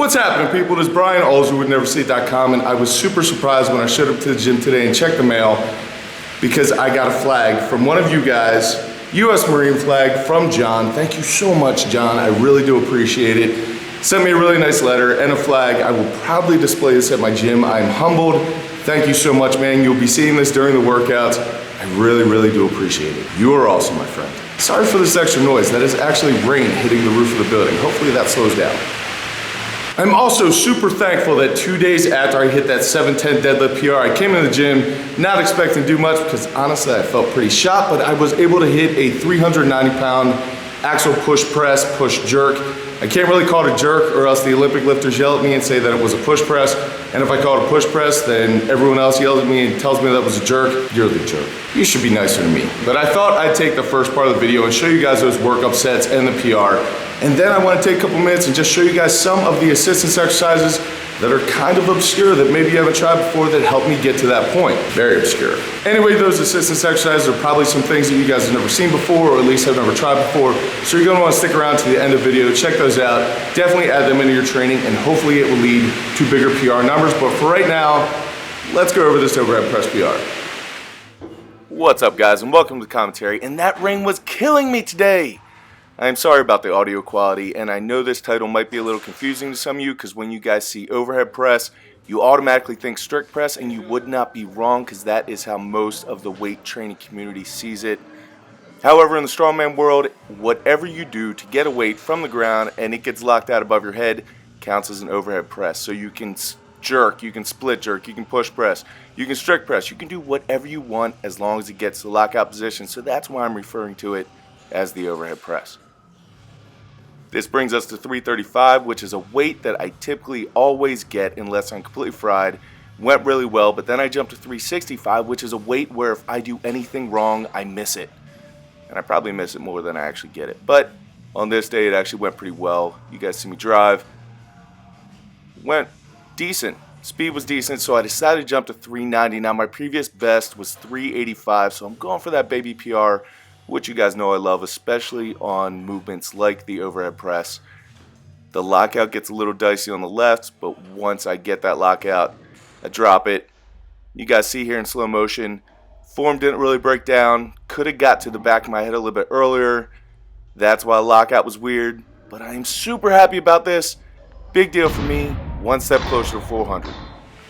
What's happening, people? This is Brian, Alsruhe with NeverSleep.com, and I was super surprised when I showed up to the gym today and checked the mail because I got a flag from one of you guys, U.S. Marine flag from John. Thank you so much, John. I really do appreciate it. Sent me a really nice letter and a flag. I will proudly display this at my gym. I'm humbled. Thank you so much, man. You'll be seeing this during the workouts. I really, really do appreciate it. You are awesome, my friend. Sorry for this extra noise. That is actually rain hitting the roof of the building. Hopefully that slows down. I'm also super thankful that 2 days after I hit that 710 deadlift PR, I came in the gym not expecting to do much because honestly I felt pretty shot, but I was able to hit a 390 pound axle push press, push jerk. I can't really call it a jerk or else the Olympic lifters yell at me and say that it was a push press. And if I call it a push press, then everyone else yells at me and tells me that was a jerk. You're the jerk. You should be nicer to me. But I thought I'd take the first part of the video and show you guys those workup sets and the PR. And then I want to take a couple minutes and just show you guys some of the assistance exercises that are kind of obscure that maybe you haven't tried before that help me get to that point. Very obscure. Anyway, those assistance exercises are probably some things that you guys have never seen before or at least have never tried before. So you're going to want to stick around to the end of the video, check those out. Definitely add them into your training and hopefully it will lead to bigger PR numbers. But for right now, let's go over this overhead press PR. What's up, guys, and welcome to the commentary. And that rain was killing me today. I'm sorry about the audio quality, and I know this title might be a little confusing to some of you because when you guys see overhead press, you automatically think strict press, and you would not be wrong because that is how most of the weight training community sees it. However, in the strongman world, whatever you do to get a weight from the ground and it gets locked out above your head counts as an overhead press. So you can jerk, you can split jerk, you can push press, you can strict press, you can do whatever you want as long as it gets to the lockout position. So that's why I'm referring to it as the overhead press. This brings us to 335, which is a weight that I typically always get unless I'm completely fried. Went really well, but then I jumped to 365, which is a weight where if I do anything wrong, I miss it. And I probably miss it more than I actually get it. But on this day, it actually went pretty well. You guys see me drive. Went decent. Speed was decent, so I decided to jump to 390. Now, my previous best was 385, so I'm going for that baby PR, which you guys know I love, especially on movements like the overhead press. The lockout gets a little dicey on the left, but once I get that lockout, I drop it. You guys see here in slow motion, form didn't really break down. Could have got to the back of my head a little bit earlier. That's why the lockout was weird, but I am super happy about this. Big deal for me, one step closer to 400.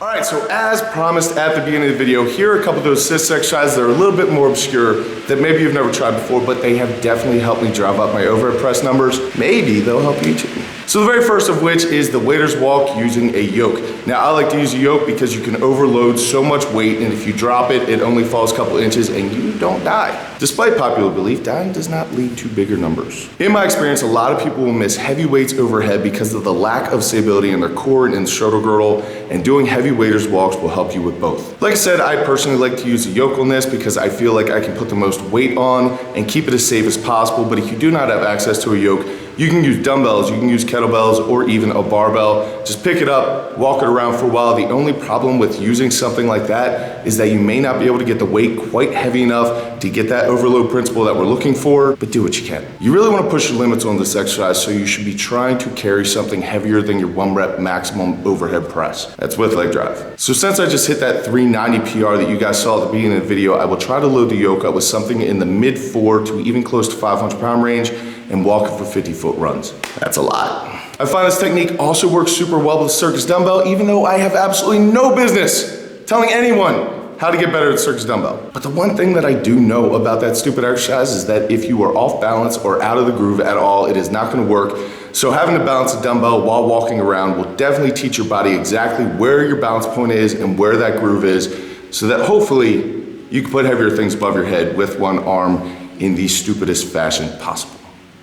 Alright, so as promised at the beginning of the video, here are a couple of those assist exercises that are a little bit more obscure that maybe you've never tried before, but they have definitely helped me drive up my overhead press numbers. Maybe they'll help you too. So the very first of which is the waiter's walk using a yoke. Now I like to use a yoke because you can overload so much weight, and if you drop it, it only falls a couple inches and you don't die. Despite popular belief, dying does not lead to bigger numbers. In my experience, a lot of people will miss heavy weights overhead because of the lack of stability in their core and in the shoulder girdle, and doing heavy waiter's walks will help you with both. Like I said, I personally like to use a yoke on this because I feel like I can put the most weight on and keep it as safe as possible, but if you do not have access to a yoke, you can use dumbbells, you can use kettlebells, or even a barbell. Just pick it up, walk it around for a while. The only problem with using something like that is that you may not be able to get the weight quite heavy enough to get that overload principle that we're looking for, but do what you can. You really want to push your limits on this exercise, so you should be trying to carry something heavier than your 1 rep maximum overhead press. That's with leg drive. So since I just hit that 390 PR that you guys saw at the beginning of the video, I will try to load the yoke up with something in the mid 4 to even close to 500 pound range and walk it for 50-foot runs. That's a lot. I find this technique also works super well with the circus dumbbell, even though I have absolutely no business telling anyone how to get better at circus dumbbell. But the one thing that I do know about that stupid exercise is that if you are off balance or out of the groove at all, it is not gonna work. So having to balance a dumbbell while walking around will definitely teach your body exactly where your balance point is and where that groove is, so that hopefully you can put heavier things above your head with one arm in the stupidest fashion possible.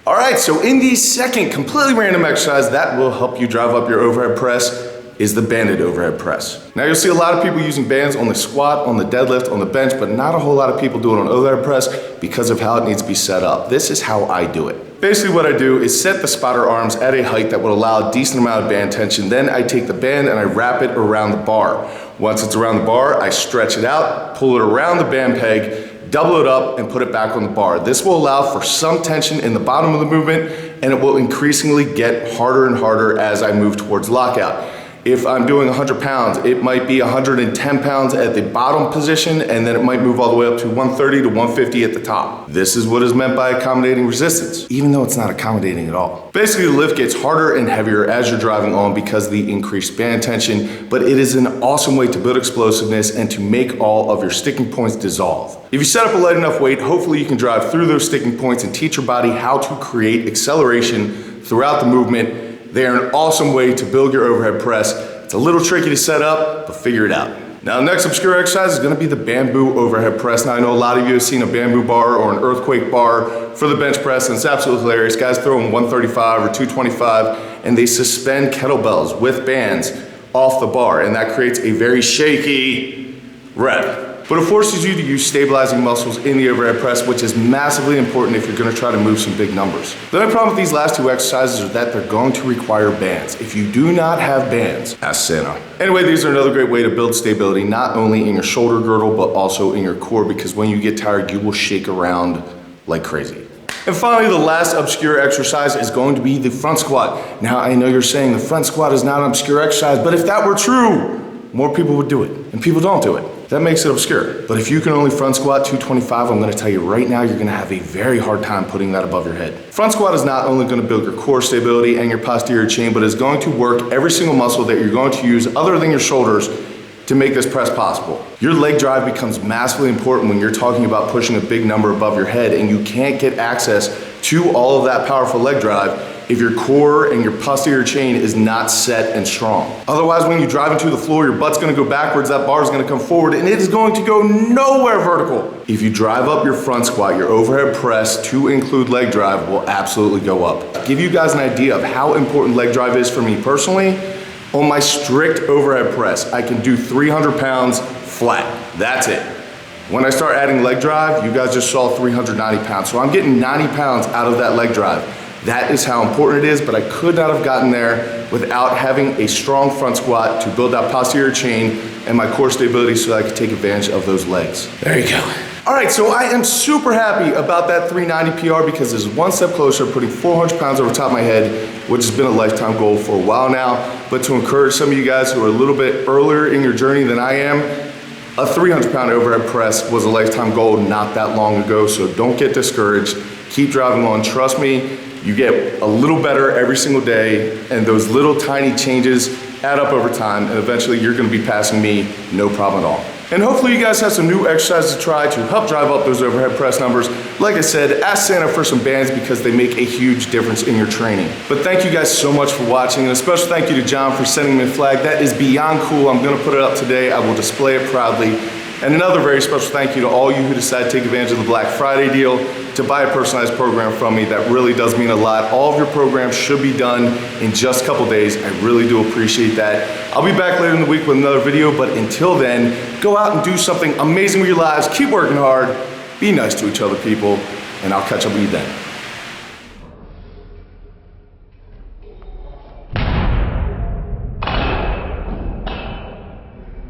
All right, so in the second completely random exercise that will help you drive up your overhead press is the banded overhead press. Now you'll see a lot of people using bands on the squat, on the deadlift, on the bench, but not a whole lot of people do it on overhead press because of how it needs to be set up. This is how I do it. Basically what I do is set the spotter arms at a height that would allow a decent amount of band tension. Then I take the band and I wrap it around the bar. Once it's around the bar, I stretch it out, pull it around the band peg, double it up and put it back on the bar. This will allow for some tension in the bottom of the movement, and it will increasingly get harder and harder as I move towards lockout. If I'm doing 100 pounds, it might be 110 pounds at the bottom position, and then it might move all the way up to 130 to 150 at the top. This is what is meant by accommodating resistance, even though it's not accommodating at all. Basically, the lift gets harder and heavier as you're driving on because of the increased band tension, but it is an awesome way to build explosiveness and to make all of your sticking points dissolve. If you set up a light enough weight, hopefully you can drive through those sticking points and teach your body how to create acceleration throughout the movement. They are an awesome way to build your overhead press. It's a little tricky to set up, but figure it out. Now, the next obscure exercise is gonna be the bamboo overhead press. Now, I know a lot of you have seen a bamboo bar or an earthquake bar for the bench press, and it's absolutely hilarious. Guys throw in 135 or 225, and they suspend kettlebells with bands off the bar, and that creates a very shaky rep. But it forces you to use stabilizing muscles in the overhead press, which is massively important if you're gonna try to move some big numbers. The only problem with these last two exercises is that they're going to require bands. If you do not have bands, ask Santa. Anyway, these are another great way to build stability, not only in your shoulder girdle, but also in your core, because when you get tired, you will shake around like crazy. And finally, the last obscure exercise is going to be the front squat. Now, I know you're saying the front squat is not an obscure exercise, but if that were true, more people would do it, and people don't do it. That makes it obscure. But if you can only front squat 225, I'm gonna tell you right now, you're gonna have a very hard time putting that above your head. Front squat is not only gonna build your core stability and your posterior chain, but is going to work every single muscle that you're going to use other than your shoulders to make this press possible. Your leg drive becomes massively important when you're talking about pushing a big number above your head, and you can't get access to all of that powerful leg drive if your core and your posterior chain is not set and strong. Otherwise, when you drive into the floor, your butt's gonna go backwards, that bar is gonna come forward, and it is going to go nowhere vertical. If you drive up your front squat, your overhead press to include leg drive will absolutely go up. To give you guys an idea of how important leg drive is for me personally, on my strict overhead press, I can do 300 pounds flat, that's it. When I start adding leg drive, you guys just saw 390 pounds, so I'm getting 90 pounds out of that leg drive. That is how important it is, but I could not have gotten there without having a strong front squat to build that posterior chain and my core stability so that I could take advantage of those legs. There you go. All right, so I am super happy about that 390 PR because it's one step closer to putting 400 pounds over top of my head, which has been a lifetime goal for a while now. But to encourage some of you guys who are a little bit earlier in your journey than I am, a 300 pound overhead press was a lifetime goal not that long ago, so don't get discouraged. Keep driving on, trust me. You get a little better every single day, and those little tiny changes add up over time, and eventually you're gonna be passing me no problem at all. And hopefully you guys have some new exercises to try to help drive up those overhead press numbers. Like I said, ask Santa for some bands because they make a huge difference in your training. But thank you guys so much for watching, and a special thank you to John for sending me a flag. That is beyond cool. I'm gonna put it up today. I will display it proudly. And another very special thank you to all you who decide to take advantage of the Black Friday deal to buy a personalized program from me. That really does mean a lot. All of your programs should be done in just a couple days. I really do appreciate that. I'll be back later in the week with another video, but until then, go out and do something amazing with your lives. Keep working hard. Be nice to each other, people, and I'll catch up with you then.